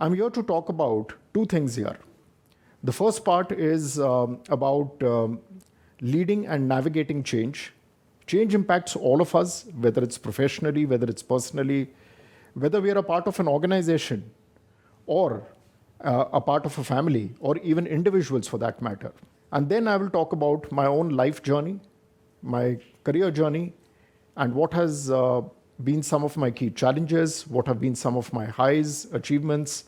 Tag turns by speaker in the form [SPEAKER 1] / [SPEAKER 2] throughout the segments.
[SPEAKER 1] I'm here to talk about two things here. The first part is about leading and navigating change. Change impacts all of us, whether it's professionally, whether it's personally, whether we are a part of an organization or a part of a family, or even individuals for that matter. And then I will talk about my own life journey, my career journey, and what has been some of my key challenges, what have been some of my highs, achievements,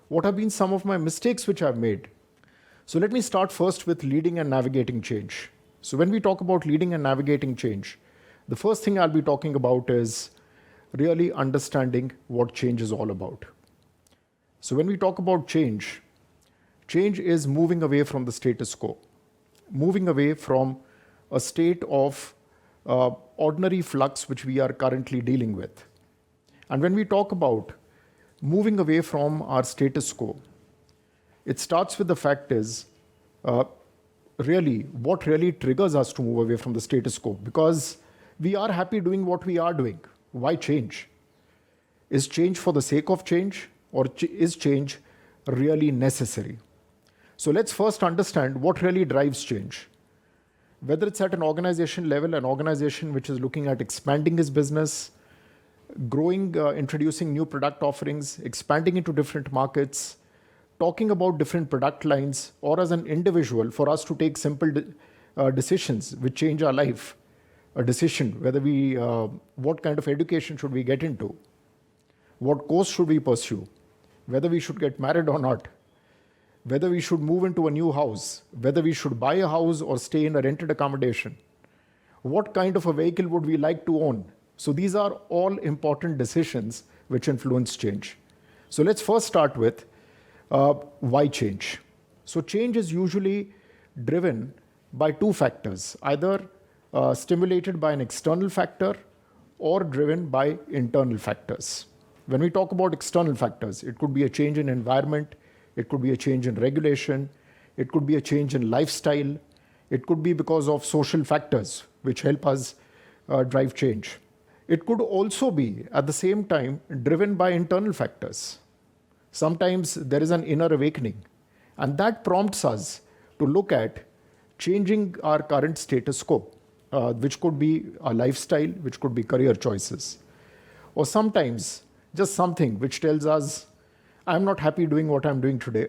[SPEAKER 1] what have been some of my mistakes which I've made. So let me start first with leading and navigating change. So when we talk about leading and navigating change, the first thing I'll be talking about is really understanding what change is all about. So when we talk about change, change is moving away from the status quo, moving away from a state of ordinary flux which we are currently dealing with. And when we talk about moving away from our status quo, it starts with the fact is really what really triggers us to move away from the status quo, because we are happy doing what we are doing. Why change? Is change for the sake of change, or is change really necessary? So let's first understand what really drives change. Whether it's at an organization level, an organization which is looking at expanding its business, growing, introducing new product offerings, expanding into different markets, talking about different product lines, or as an individual, for us to take simple decisions which change our life. A decision whether what kind of education should we get into, what course should we pursue, whether we should get married or not, whether we should move into a new house, whether we should buy a house or stay in a rented accommodation, what kind of a vehicle would we like to own. So these are all important decisions which influence change. So let's first start with why change. So change is usually driven by two factors, either stimulated by an external factor or driven by internal factors. When we talk about external factors, it could be a change in environment, it could be a change in regulation, it could be a change in lifestyle, it could be because of social factors which help us drive change. It could also be, at the same time, driven by internal factors. Sometimes there is an inner awakening, and that prompts us to look at changing our current status quo, which could be a lifestyle, which could be career choices. Or sometimes just something which tells us, I'm not happy doing what I'm doing today,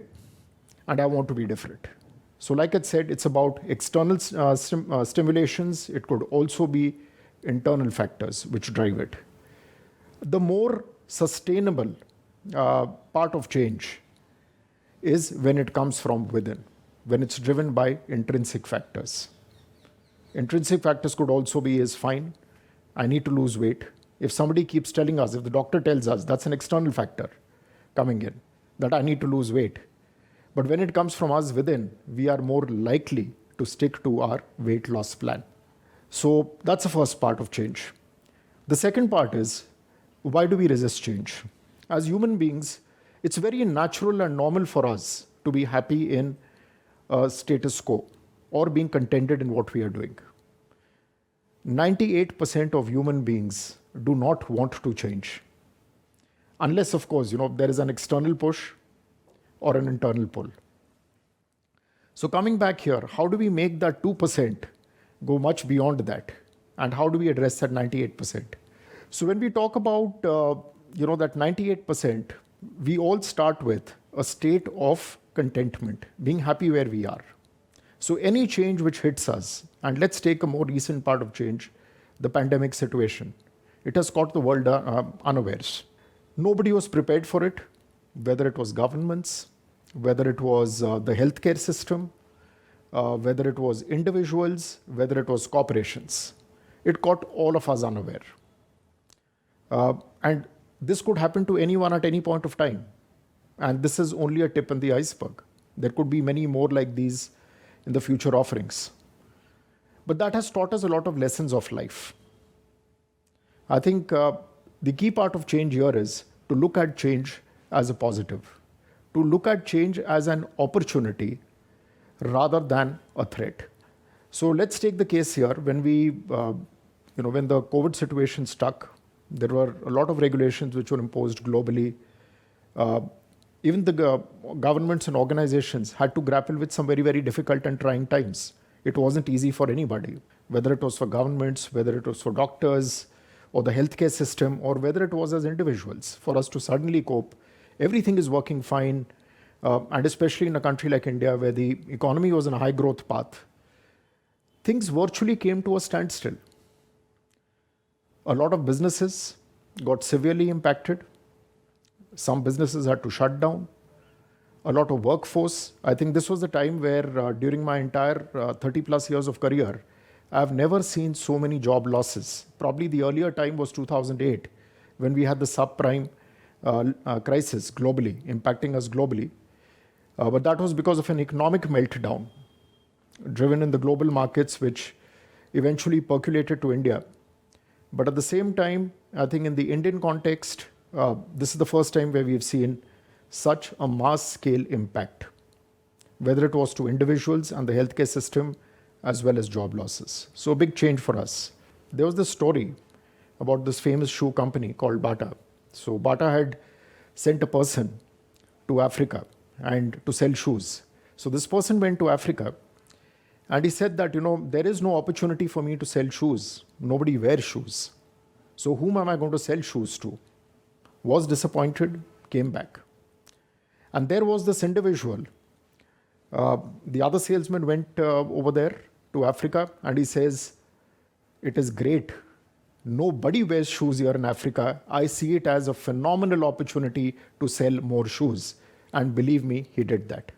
[SPEAKER 1] and I want to be different. So like I said, it's about external stimulations. It could also be internal factors which drive it. The more sustainable part of change is when it comes from within, when it's driven by intrinsic factors. Intrinsic factors could also be is fine, I need to lose weight. If somebody keeps telling us, if the doctor tells us, that's an external factor coming in, that I need to lose weight. But when it comes from us within, we are more likely to stick to our weight loss plan. So that's the first part of change. The second part is, why do we resist change? As human beings, it's very natural and normal for us to be happy in a status quo or being contented in what we are doing. 98% of human beings do not want to change. Unless, of course, there is an external push or an internal pull. So coming back here, how do we make that 2% go much beyond that? And how do we address that 98%? So when we talk about that 98%, we all start with a state of contentment, being happy where we are. So any change which hits us, and let's take a more recent part of change, the pandemic situation. It has caught the world unawares. Nobody was prepared for it, whether it was governments, whether it was the healthcare system, whether it was individuals, whether it was corporations. It caught all of us unaware. And this could happen to anyone at any point of time. And this is only a tip in the iceberg. There could be many more like these in the future offerings. But that has taught us a lot of lessons of life. I think the key part of change here is to look at change as a positive, to look at change as an opportunity rather than a threat. So let's take the case here when when the COVID situation struck, there were a lot of regulations which were imposed globally. Even the governments and organizations had to grapple with some very, very difficult and trying times. It wasn't easy for anybody, whether it was for governments, whether it was for doctors or the healthcare system, or whether it was as individuals. For us to suddenly cope, everything is working fine, and especially in a country like India where the economy was on a high growth path, things virtually came to a standstill. A lot of businesses got severely impacted. Some businesses had to shut down. A lot of workforce. I think this was the time where, during my entire 30 plus years of career, I've never seen so many job losses. Probably the earlier time was 2008, when we had the subprime crisis globally, impacting us globally. But that was because of an economic meltdown driven in the global markets, which eventually percolated to India. But at the same time, I think in the Indian context, this is the first time where we've seen such a mass scale impact, whether it was to individuals and the healthcare system, as well as job losses. So a big change for us. There was this story about this famous shoe company called Bata. So Bata had sent a person to Africa and to sell shoes. So this person went to Africa and he said that, there is no opportunity for me to sell shoes. Nobody wears shoes. So whom am I going to sell shoes to? Was disappointed, came back. And there was this individual. The other salesman went over there to Africa and he says, it is great. Nobody wears shoes here in Africa. I see it as a phenomenal opportunity to sell more shoes. And believe me, he did that.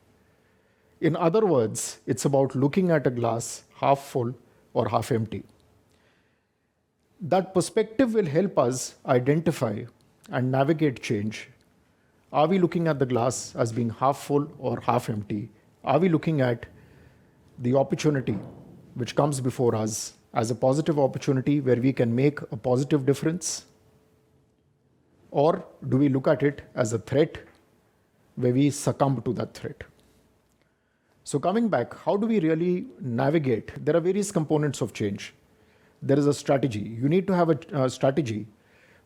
[SPEAKER 1] In other words, it's about looking at a glass half full or half empty. That perspective will help us identify and navigate change. Are we looking at the glass as being half full or half empty? Are we looking at the opportunity which comes before us as a positive opportunity where we can make a positive difference? Or do we look at it as a threat where we succumb to that threat? So coming back, how do we really navigate? There are various components of change. There is a strategy. You need to have a strategy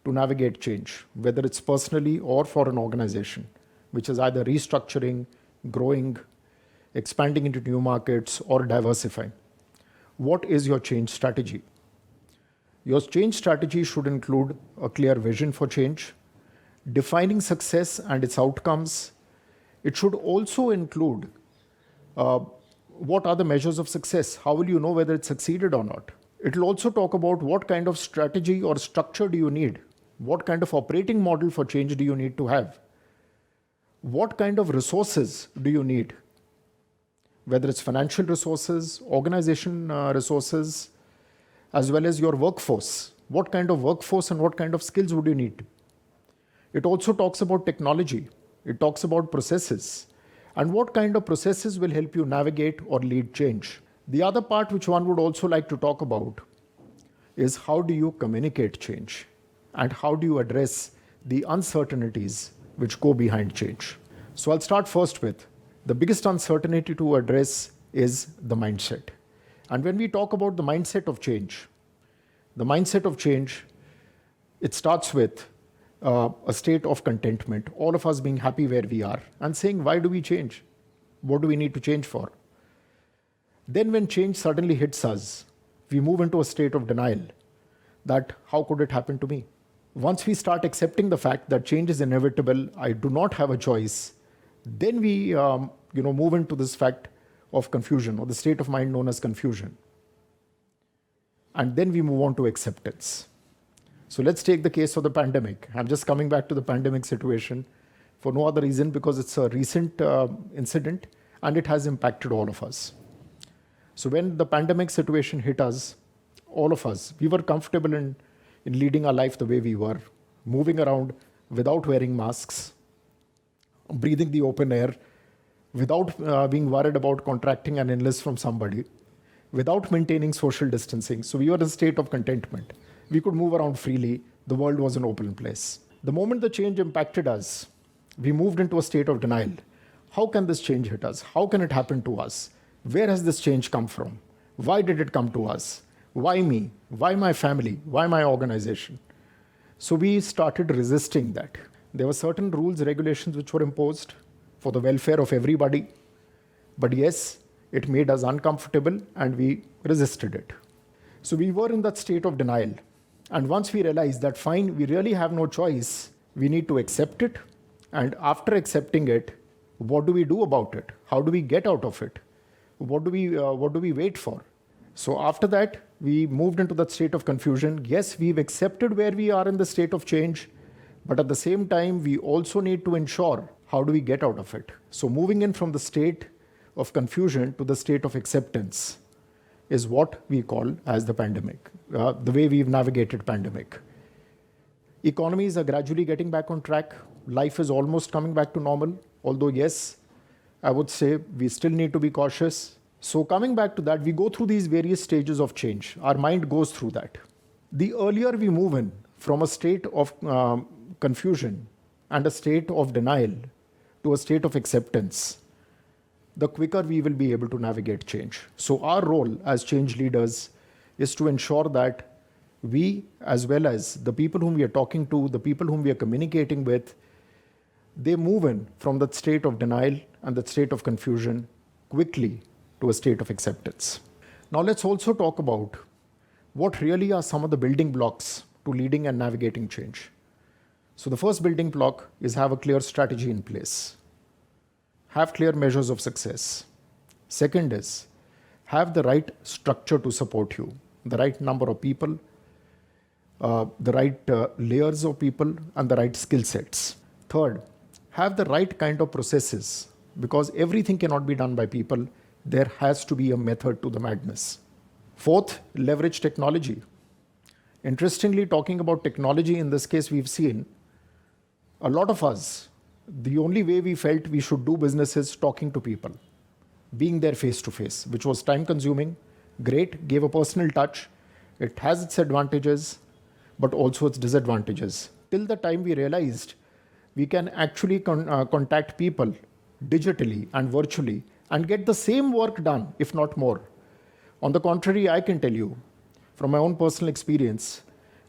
[SPEAKER 1] to navigate change, whether it's personally or for an organization, which is either restructuring, growing, expanding into new markets, or diversifying. What is your change strategy? Your change strategy should include a clear vision for change, defining success and its outcomes. It should also include what are the measures of success? How will you know whether it succeeded or not? It will also talk about what kind of strategy or structure do you need? What kind of operating model for change do you need to have? What kind of resources do you need? Whether it's financial resources, organization resources, as well as your workforce. What kind of workforce and what kind of skills would you need? It also talks about technology. It talks about processes. And what kind of processes will help you navigate or lead change? The other part which one would also like to talk about is how do you communicate change? And how do you address the uncertainties which go behind change? So I'll start first with the biggest uncertainty to address is the mindset. And when we talk about the mindset of change, it starts with a state of contentment, all of us being happy where we are and saying, why do we change? What do we need to change for? Then when change suddenly hits us, we move into a state of denial that how could it happen to me? Once we start accepting the fact that change is inevitable, I do not have a choice, then we move into this fact of confusion or the state of mind known as confusion. And then we move on to acceptance. So let's take the case of the pandemic. I'm just coming back to the pandemic situation for no other reason because it's a recent incident and it has impacted all of us. So when the pandemic situation hit us, all of us, we were comfortable in leading our life the way we were, moving around without wearing masks, breathing the open air, without being worried about contracting an illness from somebody, without maintaining social distancing. So we were in a state of contentment. We could move around freely. The world was an open place. The moment the change impacted us, we moved into a state of denial. How can this change hit us? How can it happen to us? Where has this change come from? Why did it come to us? Why me? Why my family? Why my organization? So we started resisting that. There were certain rules, regulations which were imposed for the welfare of everybody. But yes, it made us uncomfortable and we resisted it. So we were in that state of denial. And once we realized that, fine, we really have no choice, we need to accept it. And after accepting it, what do we do about it? How do we get out of it? What do we wait for? So after that, we moved into that state of confusion. Yes, we've accepted where we are in the state of change, but at the same time, we also need to ensure how do we get out of it. So moving in from the state of confusion to the state of acceptance is what we call as the pandemic, the way we've navigated pandemic. Economies are gradually getting back on track. Life is almost coming back to normal, although yes, I would say we still need to be cautious. So coming back to that, we go through these various stages of change. Our mind goes through that. The earlier we move in from a state of confusion and a state of denial to a state of acceptance, the quicker we will be able to navigate change. So our role as change leaders is to ensure that we, as well as the people whom we are talking to, the people whom we are communicating with, they move in from that state of denial and that state of confusion quickly to a state of acceptance. Now let's also talk about what really are some of the building blocks to leading and navigating change. So the first building block is have a clear strategy in place. Have clear measures of success. Second is have the right structure to support you, the right number of people, the right layers of people, and the right skill sets. Third, have the right kind of processes, because everything cannot be done by people. There has to be a method to the madness. Fourth, leverage technology. Interestingly, talking about technology, in this case, we've seen a lot of us, the only way we felt we should do business is talking to people, being there face to face, which was time consuming, great, gave a personal touch. It has its advantages, but also its disadvantages. Till the time we realized we can actually contact people digitally and virtually and get the same work done, if not more. On the contrary, I can tell you from my own personal experience,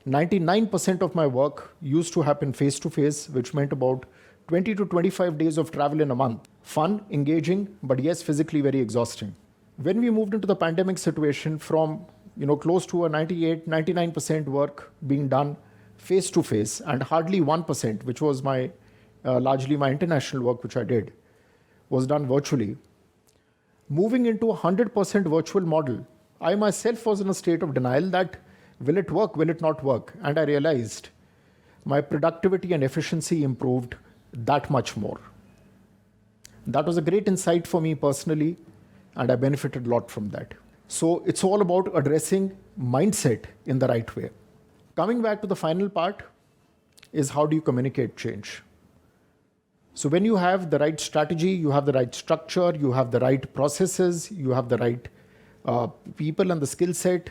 [SPEAKER 1] 99% of my work used to happen face to face, which meant about 20 to 25 days of travel in a month. Fun, engaging, but yes, physically very exhausting. When we moved into the pandemic situation from close to a 98, 99% work being done face to face and hardly 1%, which was my largely my international work, which I did, was done virtually. Moving into a 100% virtual model, I myself was in a state of denial that will it work, will it not work? And I realized my productivity and efficiency improved that much more. That was a great insight for me personally, and I benefited a lot from that. So it's all about addressing mindset in the right way. Coming back to the final part is how do you communicate change? So when you have the right strategy, you have the right structure, you have the right processes, you have the right people and the skill set,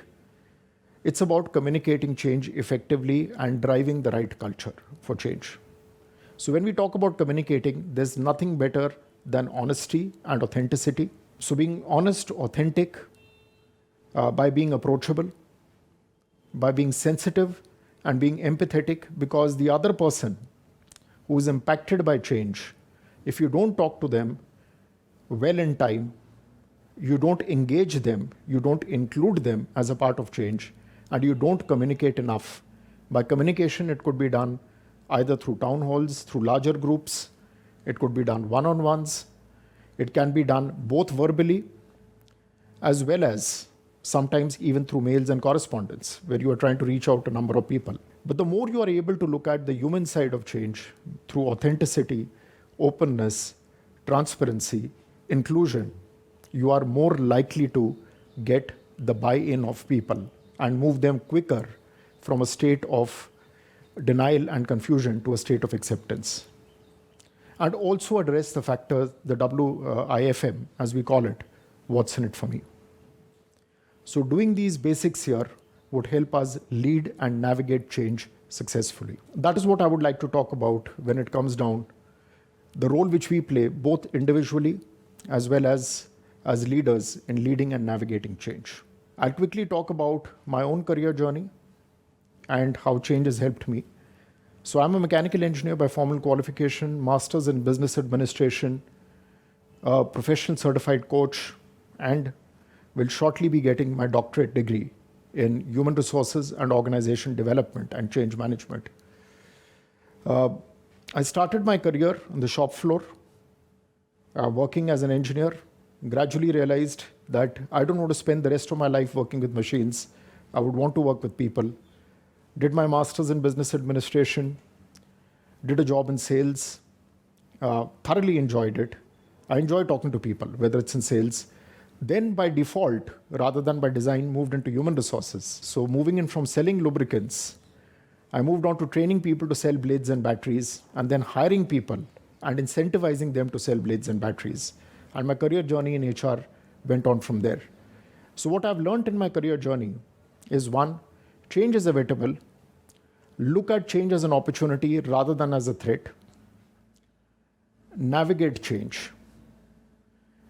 [SPEAKER 1] it's about communicating change effectively and driving the right culture for change. So when we talk about communicating, there's nothing better than honesty and authenticity. So being honest, authentic, by being approachable, by being sensitive and being empathetic, because the other person who is impacted by change, if you don't talk to them well in time, you don't engage them, you don't include them as a part of change, and you don't communicate enough. By communication, it could be done either through town halls, through larger groups, it could be done one-on-ones, it can be done both verbally as well as sometimes even through mails and correspondence, where you are trying to reach out to a number of people. But the more you are able to look at the human side of change through authenticity, openness, transparency, inclusion, you are more likely to get the buy-in of people and move them quicker from a state of denial and confusion to a state of acceptance. And also address the factor, the WIFM, as we call it, what's in it for me. So doing these basics here would help us lead and navigate change successfully. That is what I would like to talk about when it comes down the role which we play both individually as well as leaders in leading and navigating change. I'll quickly talk about my own career journey and how change has helped me. So I'm a mechanical engineer by formal qualification, master's in business administration, a professional certified coach, and will shortly be getting my doctorate degree in human resources and organization development and change management. I started my career on the shop floor, working as an engineer. Gradually realized that I don't want to spend the rest of my life working with machines. I would want to work with people. Did my master's in business administration, did a job in sales, thoroughly enjoyed it. I enjoy talking to people, whether it's in sales. Then by default, rather than by design, moved into human resources. So moving in from selling lubricants, I moved on to training people to sell blades and batteries, and then hiring people and incentivizing them to sell blades and batteries. And my career journey in HR went on from there. So what I've learned in my career journey is, one, change is inevitable. Look at change as an opportunity rather than as a threat. Navigate change.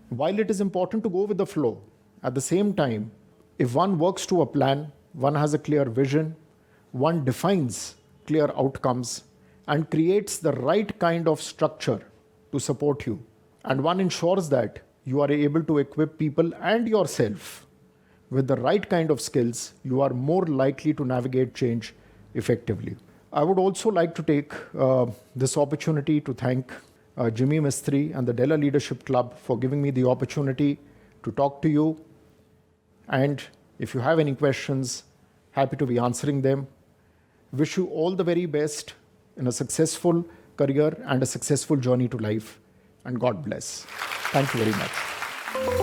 [SPEAKER 1] While it is important to go with the flow, at the same time, if one works to a plan, one has a clear vision, one defines clear outcomes, and creates the right kind of structure to support you, and one ensures that you are able to equip people and yourself with the right kind of skills, you are more likely to navigate change effectively. I would also like to take this opportunity to thank Jimmy Mistry and the Della Leadership Club for giving me the opportunity to talk to you. And if you have any questions, happy to be answering them. Wish you all the very best in a successful career and a successful journey to life. And God bless. Thank you very much.